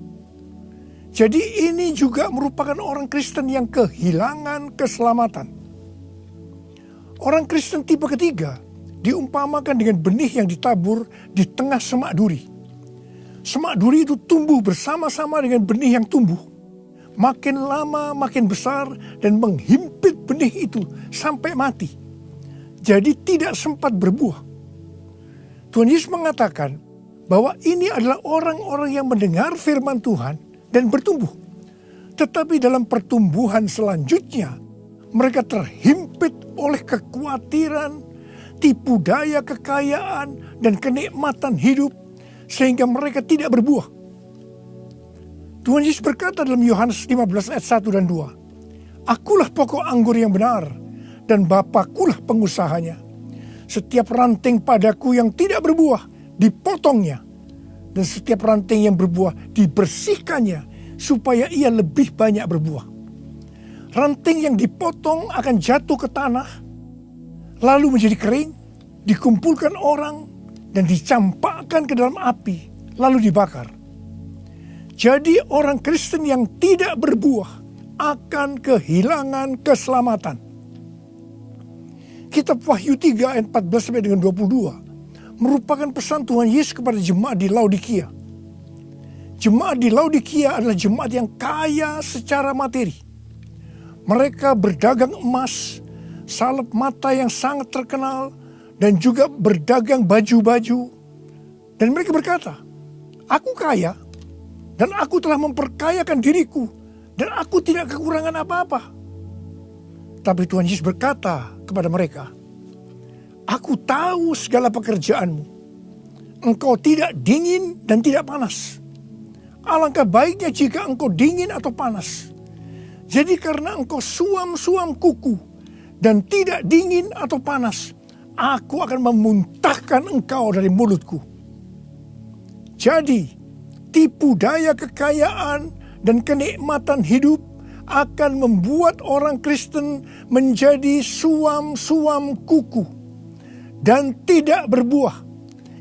Jadi ini juga merupakan orang Kristen yang kehilangan keselamatan. Orang Kristen tipe ketiga diumpamakan dengan benih yang ditabur di tengah semak duri. Semak duri itu tumbuh bersama-sama dengan benih yang tumbuh. Makin lama makin besar dan menghimpit benih itu sampai mati. Jadi tidak sempat berbuah. Tuhan Yesus mengatakan bahwa ini adalah orang-orang yang mendengar firman Tuhan dan bertumbuh. Tetapi dalam pertumbuhan selanjutnya, mereka terhimpit oleh kekhawatiran, tipu daya kekayaan, dan kenikmatan hidup, sehingga mereka tidak berbuah. Tuhan Yesus berkata dalam Yohanes 15 ayat 1 dan 2, "Akulah pokok anggur yang benar, dan Bapakulah pengusahanya. Setiap ranting padaku yang tidak berbuah, dipotongnya. Dan setiap ranting yang berbuah, dibersihkannya, supaya ia lebih banyak berbuah." Ranting yang dipotong akan jatuh ke tanah, lalu menjadi kering, dikumpulkan orang, dan dicampakkan ke dalam api, lalu dibakar. Jadi orang Kristen yang tidak berbuah akan kehilangan keselamatan. Kitab Wahyu 3 ayat 14 sampai dengan 22 merupakan pesan Tuhan Yesus kepada jemaat di Laodikia. Jemaat di Laodikia adalah jemaat yang kaya secara materi. Mereka berdagang emas, salep mata yang sangat terkenal, dan juga berdagang baju-baju. Dan mereka berkata, "Aku kaya, dan aku telah memperkayakan diriku, dan aku tidak kekurangan apa-apa." Tapi Tuhan Yesus berkata kepada mereka, "Aku tahu segala pekerjaanmu. Engkau tidak dingin dan tidak panas. Alangkah baiknya jika engkau dingin atau panas. Jadi karena engkau suam-suam kuku dan tidak dingin atau panas, aku akan memuntahkan engkau dari mulutku." Jadi, tipu daya kekayaan dan kenikmatan hidup akan membuat orang Kristen menjadi suam-suam kuku dan tidak berbuah.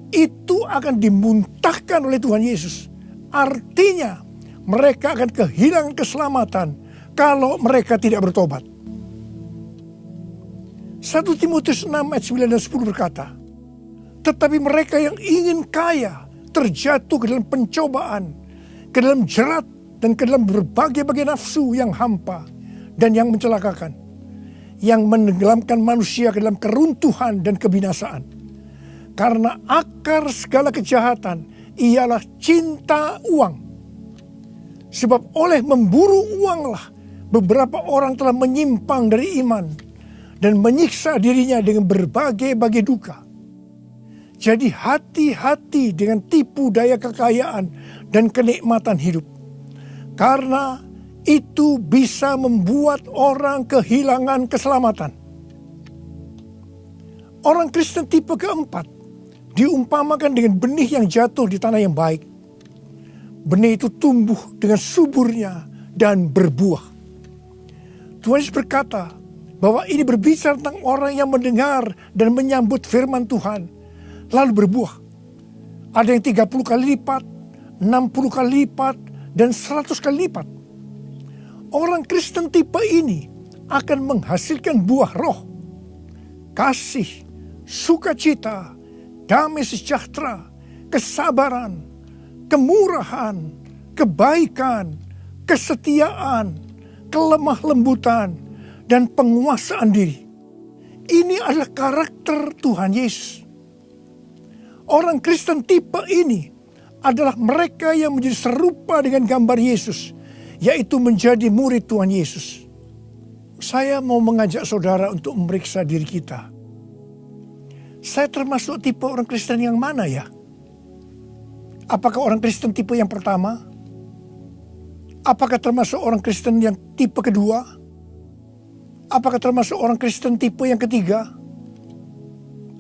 Itu akan dimuntahkan oleh Tuhan Yesus. Artinya, mereka akan kehilangan keselamatan kalau mereka tidak bertobat. 1 Timotius 6 ayat 9 dan 10 berkata, "Tetapi mereka yang ingin kaya terjatuh ke dalam pencobaan, ke dalam jerat, dan ke dalam berbagai-bagai nafsu yang hampa dan yang mencelakakan, yang menenggelamkan manusia ke dalam keruntuhan dan kebinasaan. Karena akar segala kejahatan ialah cinta uang. Sebab oleh memburu uanglah beberapa orang telah menyimpang dari iman dan menyiksa dirinya dengan berbagai-bagai duka. Jadi hati-hati dengan tipu daya kekayaan dan kenikmatan hidup. Karena itu bisa membuat orang kehilangan keselamatan." Orang Kristen tipe keempat diumpamakan dengan benih yang jatuh di tanah yang baik. Benih itu tumbuh dengan suburnya dan berbuah. Tuhan Yesus berkata bahwa ini berbicara tentang orang yang mendengar dan menyambut firman Tuhan, lalu berbuah. Ada yang 30 kali lipat, 60 kali lipat, dan 100 kali lipat. Orang Kristen tipe ini akan menghasilkan buah roh, kasih, sukacita, damai sejahtera, kesabaran, kemurahan, kebaikan, kesetiaan, kelemah lembutan, dan penguasaan diri. Ini adalah karakter Tuhan Yesus. Orang Kristen tipe ini adalah mereka yang menjadi serupa dengan gambar Yesus, yaitu menjadi murid Tuhan Yesus. Saya mau mengajak saudara untuk memeriksa diri kita. Saya termasuk tipe orang Kristen yang mana ya? Apakah orang Kristen tipe yang pertama? Apakah termasuk orang Kristen yang tipe kedua? Apakah termasuk orang Kristen tipe yang ketiga?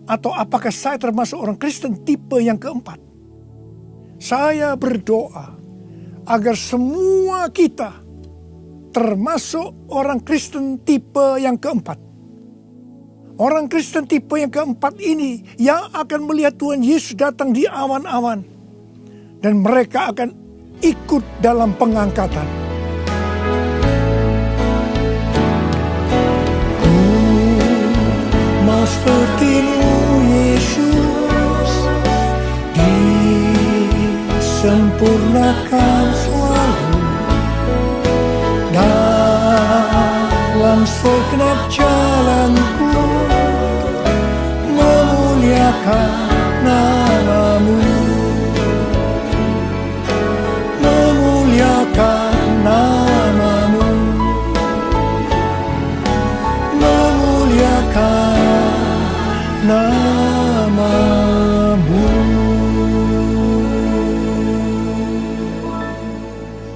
Atau apakah saya termasuk orang Kristen tipe yang keempat? Saya berdoa agar semua kita termasuk orang Kristen tipe yang keempat. Orang Kristen tipe yang keempat ini yang akan melihat Tuhan Yesus datang di awan-awan. Dan mereka akan ikut dalam pengangkatan. Mau seperti-Mu Yesus, disempurnakan selalu dalam segenap jalanku, memuliakan nama-Mu, memuliakan nama-Mu, memuliakan nama-Mu.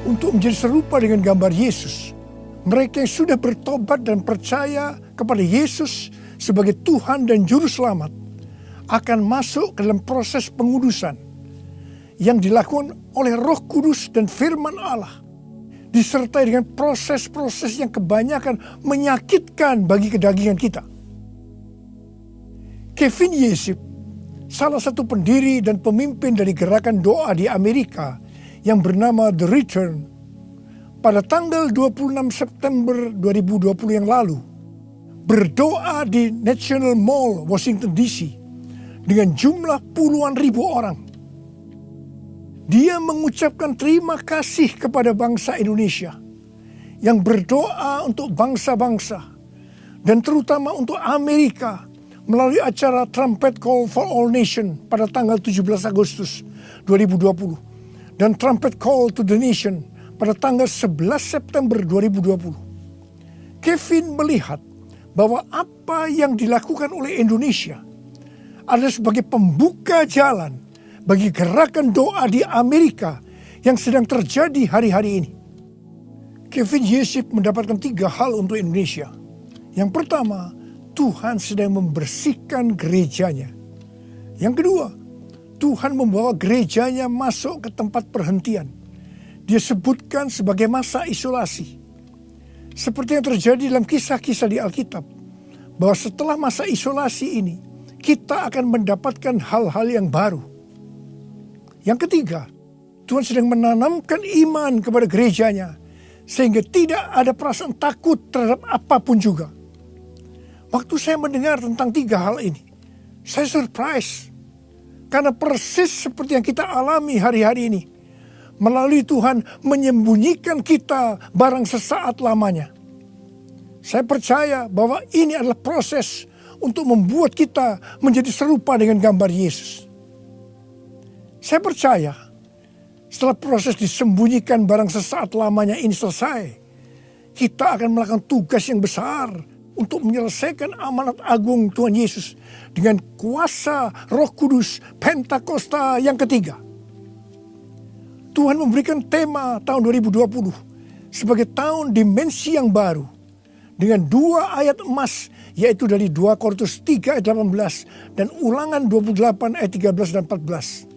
Untuk menjadi serupa dengan gambar Yesus, mereka yang sudah bertobat dan percaya kepada Yesus sebagai Tuhan dan Juru Selamat akan masuk ke dalam proses pengudusan yang dilakukan oleh Roh Kudus dan firman Allah, disertai dengan proses-proses yang kebanyakan menyakitkan bagi kedagingan kita. Kevin Yesip, salah satu pendiri dan pemimpin dari gerakan doa di Amerika yang bernama The Return, pada tanggal 26 September 2020 yang lalu, berdoa di National Mall, Washington DC, dengan jumlah puluhan ribu orang. Dia mengucapkan terima kasih kepada bangsa Indonesia yang berdoa untuk bangsa-bangsa dan terutama untuk Amerika melalui acara Trumpet Call for All Nation pada tanggal 17 Agustus 2020 dan Trumpet Call to the Nation pada tanggal 11 September 2020. Kevin melihat bahwa apa yang dilakukan oleh Indonesia adalah sebagai pembuka jalan bagi gerakan doa di Amerika yang sedang terjadi hari-hari ini. Kevin Yesip mendapatkan 3 hal untuk Indonesia. Yang pertama, Tuhan sedang membersihkan gerejanya. Yang kedua, Tuhan membawa gerejanya masuk ke tempat perhentian. Dia sebutkan sebagai masa isolasi. Seperti yang terjadi dalam kisah-kisah di Alkitab, bahwa setelah masa isolasi ini, kita akan mendapatkan hal-hal yang baru. Yang ketiga, Tuhan sedang menanamkan iman kepada gerejanya, sehingga tidak ada perasaan takut terhadap apapun juga. Waktu saya mendengar tentang 3 hal ini, saya surprise. Karena persis seperti yang kita alami hari-hari ini, melalui Tuhan menyembunyikan kita barang sesaat lamanya. Saya percaya bahwa ini adalah proses untuk membuat kita menjadi serupa dengan gambar Yesus. Saya percaya setelah proses disembunyikan barang sesaat lamanya ini selesai, kita akan melakukan tugas yang besar untuk menyelesaikan amanat agung Tuhan Yesus dengan kuasa Roh Kudus Pentakosta yang ketiga. Tuhan memberikan tema tahun 2020 sebagai tahun dimensi yang baru dengan 2 ayat emas, yaitu dari 2 Korintus 3 ayat 18 dan Ulangan 28 ayat 13 dan 14.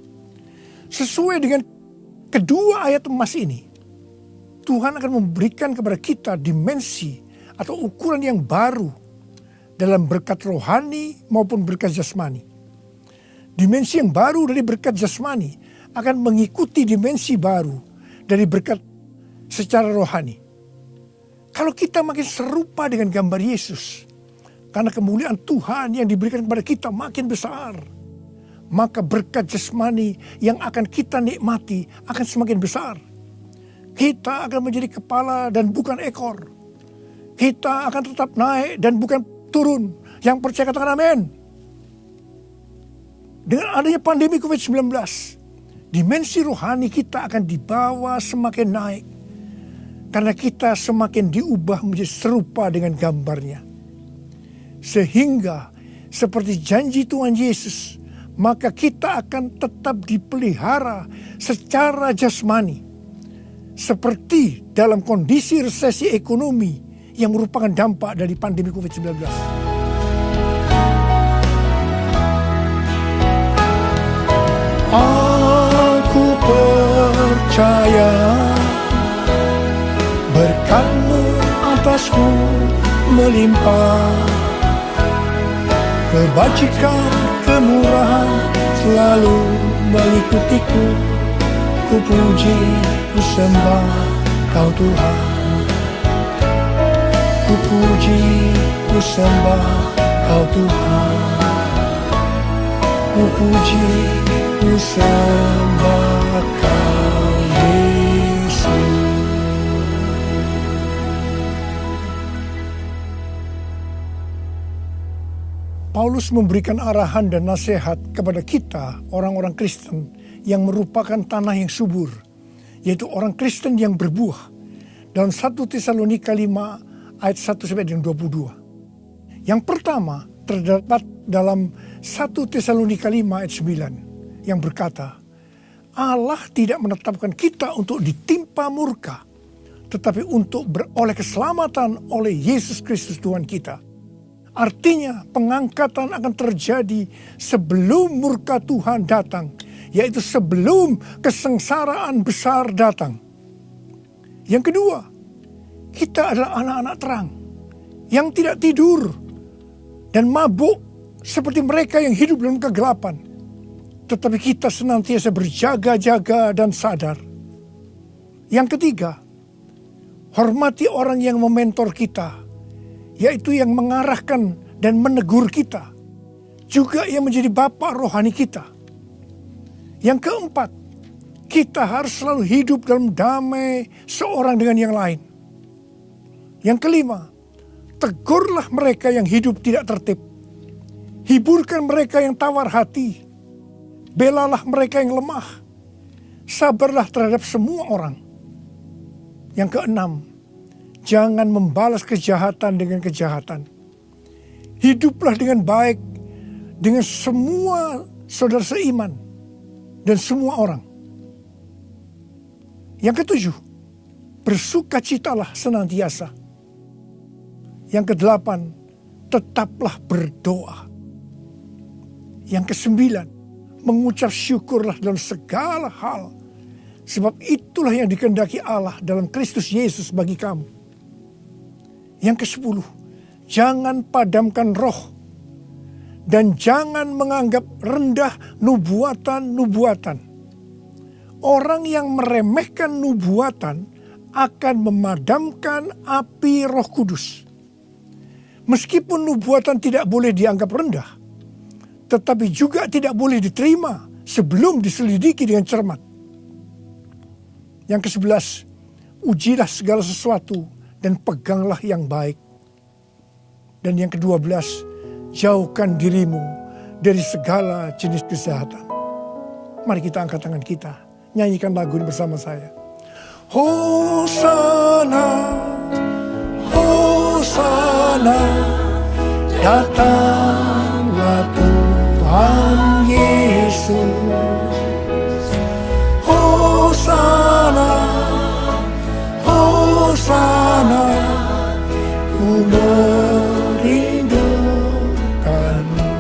Sesuai dengan kedua ayat emas ini, Tuhan akan memberikan kepada kita dimensi atau ukuran yang baru dalam berkat rohani maupun berkat jasmani. Dimensi yang baru dari berkat jasmani akan mengikuti dimensi baru dari berkat secara rohani. Kalau kita makin serupa dengan gambar Yesus, karena kemuliaan Tuhan yang diberikan kepada kita makin besar, maka berkat jasmani yang akan kita nikmati akan semakin besar. Kita akan menjadi kepala dan bukan ekor. Kita akan tetap naik dan bukan turun. Yang percaya katakan amin. Dengan adanya pandemi COVID-19, dimensi rohani kita akan dibawa semakin naik. Karena kita semakin diubah menjadi serupa dengan gambarnya. Sehingga seperti janji Tuhan Yesus, maka kita akan tetap dipelihara secara jasmani. Seperti dalam kondisi resesi ekonomi yang merupakan dampak dari pandemi COVID-19. Aku percaya berkat-Mu atasku melimpah, kebajikan, kemurahan selalu mengikutiku. Ku puji, ku sembah Kau Tuhan. Ku puji, ku sembah Kau Tuhan. Ku puji, ku sembah Kau Yesus. Paulus memberikan arahan dan nasihat kepada kita, orang-orang Kristen, yang merupakan tanah yang subur, yaitu orang Kristen yang berbuah. Dalam 1 Tesalonika 5 ayat 1-22. Yang pertama terdapat dalam 1 Tesalonika 5 ayat 9 yang berkata, Allah tidak menetapkan kita untuk ditimpa murka, tetapi untuk beroleh keselamatan oleh Yesus Kristus Tuhan kita. Artinya pengangkatan akan terjadi sebelum murka Tuhan datang, yaitu sebelum kesengsaraan besar datang. Yang kedua, kita adalah anak-anak terang yang tidak tidur dan mabuk seperti mereka yang hidup dalam kegelapan. Tetapi kita senantiasa berjaga-jaga dan sadar. Yang ketiga, hormati orang yang mementor kita, yaitu yang mengarahkan dan menegur kita, juga yang menjadi bapa rohani kita. Yang keempat, kita harus selalu hidup dalam damai seorang dengan yang lain. Yang kelima, tegurlah mereka yang hidup tidak tertib. Hiburkan mereka yang tawar hati. Belalah mereka yang lemah. Sabarlah terhadap semua orang. Yang keenam, jangan membalas kejahatan dengan kejahatan. Hiduplah dengan baik dengan semua saudara seiman dan semua orang. Yang ketujuh, bersukacitalah senantiasa. Yang kedelapan, tetaplah berdoa. Yang kesembilan, mengucap syukurlah dalam segala hal, sebab itulah yang dikehendaki Allah dalam Kristus Yesus bagi kamu. Yang ke-10, jangan padamkan roh dan jangan menganggap rendah nubuatan-nubuatan. Orang yang meremehkan nubuatan akan memadamkan api Roh Kudus. Meskipun nubuatan tidak boleh dianggap rendah, tetapi juga tidak boleh diterima sebelum diselidiki dengan cermat. Yang ke-11, ujilah segala sesuatu dan peganglah yang baik. Dan yang ke-12, jauhkan dirimu dari segala jenis kejahatan. Mari kita angkat tangan kita, nyanyikan lagu ini bersama saya. Hosana, Hosana, datanglah Tuhan Yesus. Hosana, Hosana, ku merindukanmu,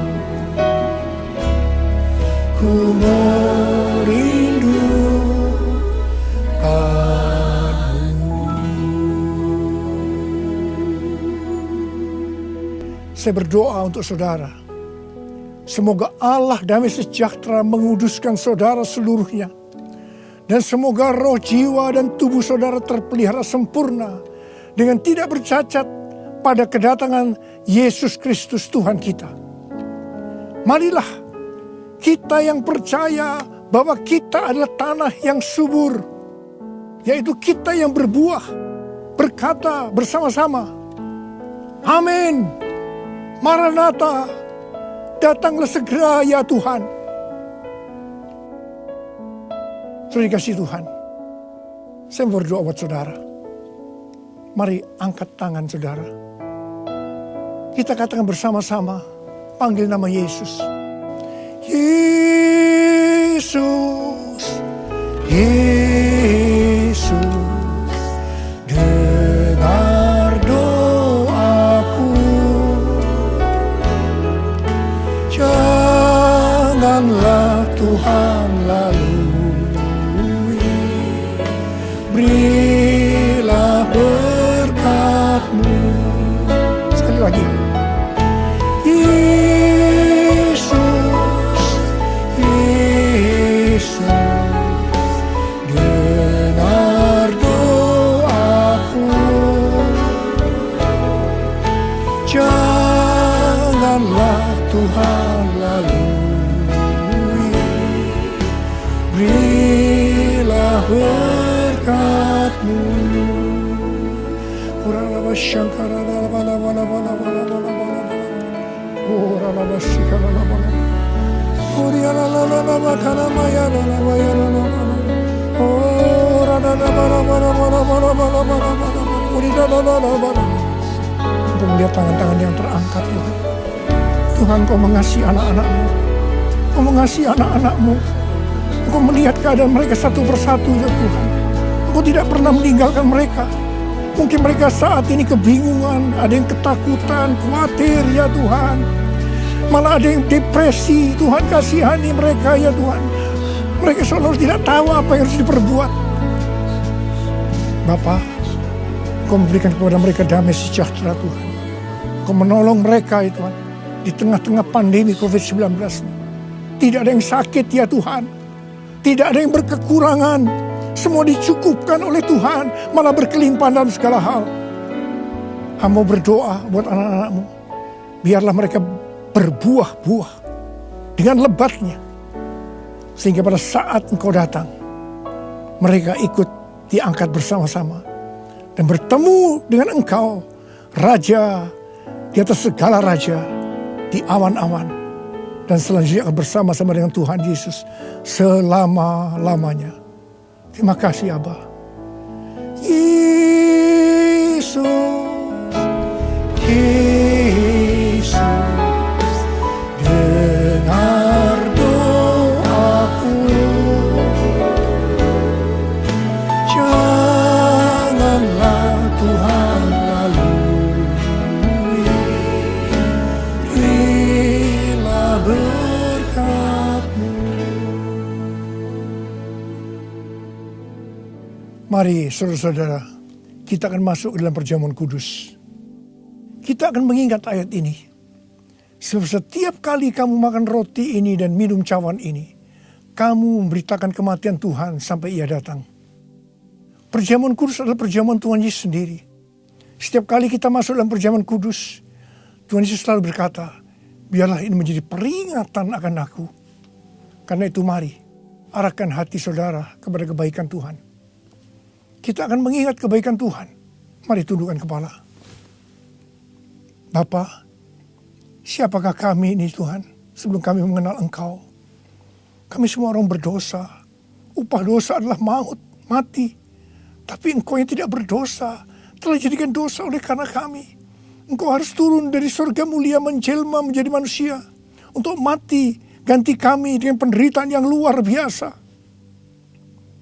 ku merindukanmu. Saya berdoa untuk saudara. Semoga Allah damai sejahtera menguduskan saudara seluruhnya. Dan semoga roh, jiwa, dan tubuh saudara terpelihara sempurna dengan tidak bercacat pada kedatangan Yesus Kristus Tuhan kita. Marilah kita yang percaya bahwa kita adalah tanah yang subur, yaitu kita yang berbuah, berkata bersama-sama, amin, Maranatha, datanglah segera ya Tuhan. Saudara dikasih Tuhan, saya berdoa buat saudara. Mari angkat tangan saudara. Kita katakan bersama-sama, panggil nama Yesus. Yesus, Yesus, dengar doaku. Janganlah Tuhan lalui, berilah berkat-Mu. Sekali lagi. Tuhan lalui, berilah berkat-Mu. Untuk melihat tangan-tangan yang terangkat, Tuhan. Tuhan, Kau mengasihi anak-anak-Mu. Kau mengasihi anak-anak-Mu. Kau melihat keadaan mereka satu persatu, ya Tuhan. Kau tidak pernah meninggalkan mereka. Mungkin mereka saat ini kebingungan, ada yang ketakutan, khawatir, ya Tuhan. Malah ada yang depresi, Tuhan kasihani mereka, ya Tuhan. Mereka seolah tidak tahu apa yang harus diperbuat. Bapa, Kau memberikan kepada mereka damai sejahtera, Tuhan. Kau menolong mereka, ya Tuhan. Di tengah-tengah pandemi COVID-19. Tidak ada yang sakit ya Tuhan. Tidak ada yang berkekurangan. Semua dicukupkan oleh Tuhan. Malah berkelimpahan dalam segala hal. Hamba berdoa buat anak-anak-Mu. Biarlah mereka berbuah-buah dengan lebatnya. Sehingga pada saat Engkau datang, mereka ikut diangkat bersama-sama. Dan bertemu dengan Engkau, Raja di atas segala raja, di awan-awan, dan selanjutnya bersama-sama dengan Tuhan Yesus selama-lamanya. Terima kasih Abba. Yesus, Yesus, dengar doaku. Janganlah Tuhan berkat-Mu. Mari saudara-saudara, kita akan masuk ke dalam perjamuan kudus. Kita akan mengingat ayat ini. Sebab setiap kali kamu makan roti ini dan minum cawan ini, kamu memberitakan kematian Tuhan sampai Ia datang. Perjamuan kudus adalah perjamuan Tuhan Yesus sendiri. Setiap kali kita masuk dalam perjamuan kudus, Tuhan Yesus selalu berkata, biarlah ini menjadi peringatan akan aku. Karena itu mari, arahkan hati saudara kepada kebaikan Tuhan. Kita akan mengingat kebaikan Tuhan. Mari tundukkan kepala. Bapa, siapakah kami ini Tuhan sebelum kami mengenal Engkau? Kami semua orang berdosa. Upah dosa adalah maut, mati. Tapi Engkau yang tidak berdosa telah jadikan dosa oleh karena kami. Engkau harus turun dari surga mulia menjelma menjadi manusia untuk mati ganti kami dengan penderitaan yang luar biasa.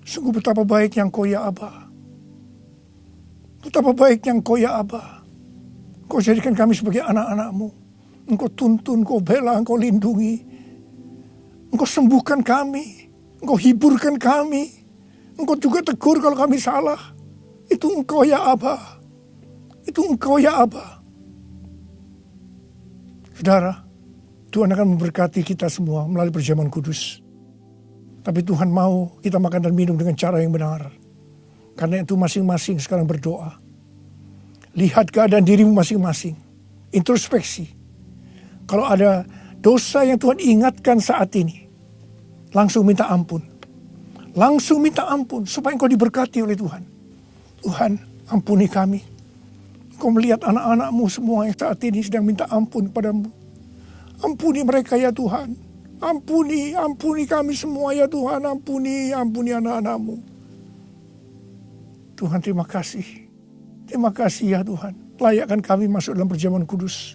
Sungguh betapa baiknya Engkau ya Aba. Betapa baiknya Engkau ya Aba. Engkau jadikan kami sebagai anak-anak-Mu. Engkau tuntun, Engkau bela, Engkau lindungi. Engkau sembuhkan kami. Engkau hiburkan kami. Engkau juga tegur kalau kami salah. Itu Engkau ya Aba. Itu Engkau ya Aba. Saudara, Tuhan akan memberkati kita semua melalui perjamuan kudus. Tapi Tuhan mau kita makan dan minum dengan cara yang benar. Karena itu masing-masing sekarang berdoa. Lihat keadaan dirimu masing-masing. Introspeksi. Kalau ada dosa yang Tuhan ingatkan saat ini, langsung minta ampun. Langsung minta ampun supaya engkau diberkati oleh Tuhan. Tuhan, ampuni kami. Engkau melihat anak-anakmu semua yang saat ini sedang minta ampun padamu. Ampuni mereka ya Tuhan. Ampuni kami semua ya Tuhan. Ampuni anak-anakmu. Tuhan, terima kasih. Terima kasih ya Tuhan. Layakkan kami masuk dalam perjamuan kudus.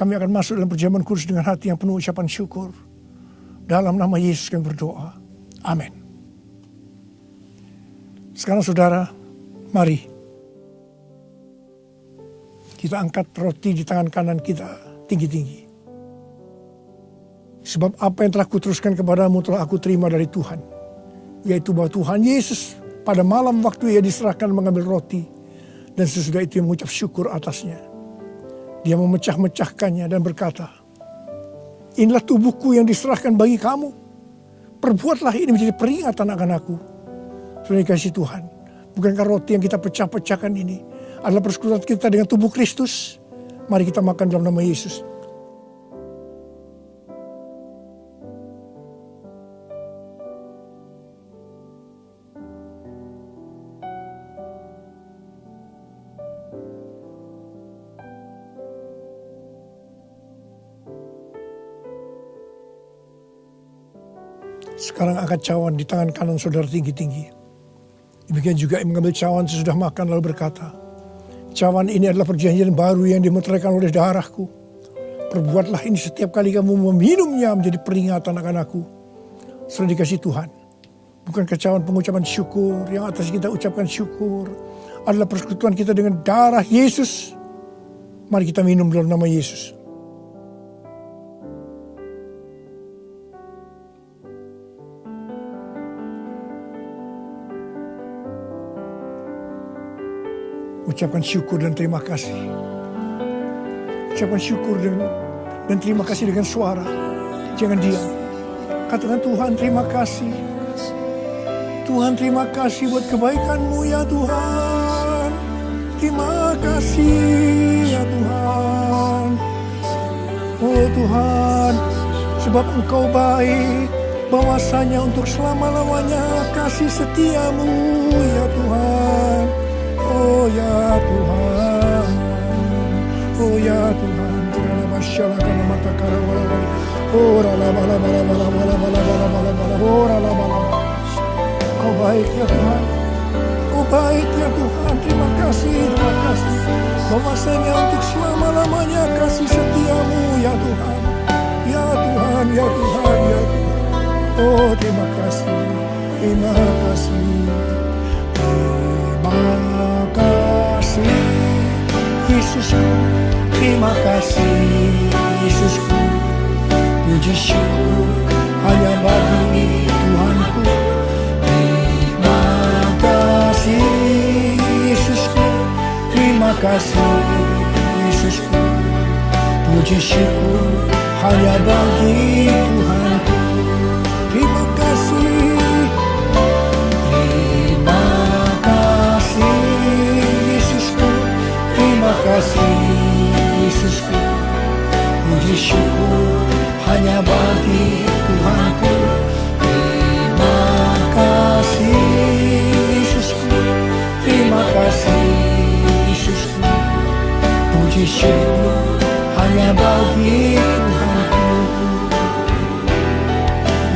Kami akan masuk dalam perjamuan kudus dengan hati yang penuh ucapan syukur. Dalam nama Yesus kami berdoa. Amin. Sekarang saudara, mari kita angkat roti di tangan kanan kita tinggi-tinggi. Sebab apa yang telah kuteruskan kepadamu telah aku terima dari Tuhan. Yaitu bahwa Tuhan Yesus pada malam waktu ia diserahkan mengambil roti. Dan sesudah itu ia mengucap syukur atasnya. Dia memecah-mecahkannya dan berkata, inilah tubuhku yang diserahkan bagi kamu. Perbuatlah ini menjadi peringatan akan aku. Saudara dikasihi Tuhan, bukankah roti yang kita pecah-pecahkan ini adalah persekutuan kita dengan tubuh Kristus? Mari kita makan dalam nama Yesus. Sekarang angkat cawan di tangan kanan saudara tinggi-tinggi. Demikian juga yang mengambil cawan sesudah makan lalu berkata, cawan ini adalah perjanjian baru yang dimeteraikan oleh darahku. Perbuatlah ini setiap kali kamu meminumnya menjadi peringatan akan aku. Saudara dikasihi Tuhan, bukankah cawan pengucapan syukur yang atas kita ucapkan syukur adalah persekutuan kita dengan darah Yesus? Mari kita minum dalam nama Yesus. Ucapkan syukur dan terima kasih. Ucapkan syukur dan terima kasih dengan suara. Jangan diam. Katakan, Tuhan terima kasih. Tuhan terima kasih buat kebaikan-Mu ya Tuhan. Terima kasih ya Tuhan. Oh Tuhan, sebab Engkau baik. Bahwasanya untuk selama-lamanya kasih setiamu ya Tuhan. Oh ya Tuhan, oh ya Tuhan, karena masyarakat karena mata karawala, oh rala bala bala bala bala bala bala bala bala, oh rala bala. Kau baik ya Tuhan, Kau baik ya Tuhan, terima kasih. Bahwasanya untuk selama-lamanya kasih setiamu ya Tuhan, ya Tuhan, ya Tuhan, ya Tuhan. Oh terima kasih, terima kasih. Terima kasih Yesusku, terima kasih Yesusku. Puji syukur hanya bagi Tuhanku. Terima kasih Yesusku, terima kasih Yesusku. Puji syukur hanya bagi Tuhanku. Terima kasih. Terima kasih Yesusku, puji syukur hanya bagi Tuhanku. Terima kasih Yesusku, terima kasih Yesusku, puji syukur hanya bagi Tuhanku.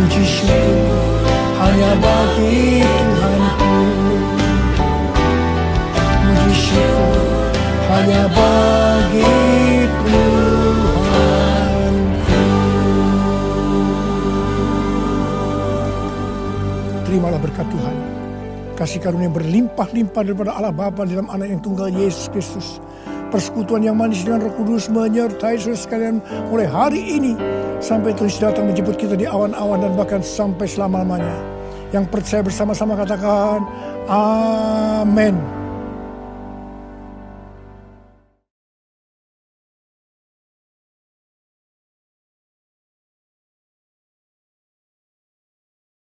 Puji syukur hanya bagi Tuhanku. Puji syukur hanya bagi Tuhanku. Terimalah berkat Tuhan, kasih karunia yang berlimpah-limpah daripada Allah Bapa dalam Anak yang tunggal Yesus Kristus. Persekutuan yang manis dengan Roh Kudus menyertai saudara sekalian mulai hari ini sampai terus datang menjemput kita di awan-awan dan bahkan sampai selama-lamanya. Yang percaya bersama-sama katakan amin.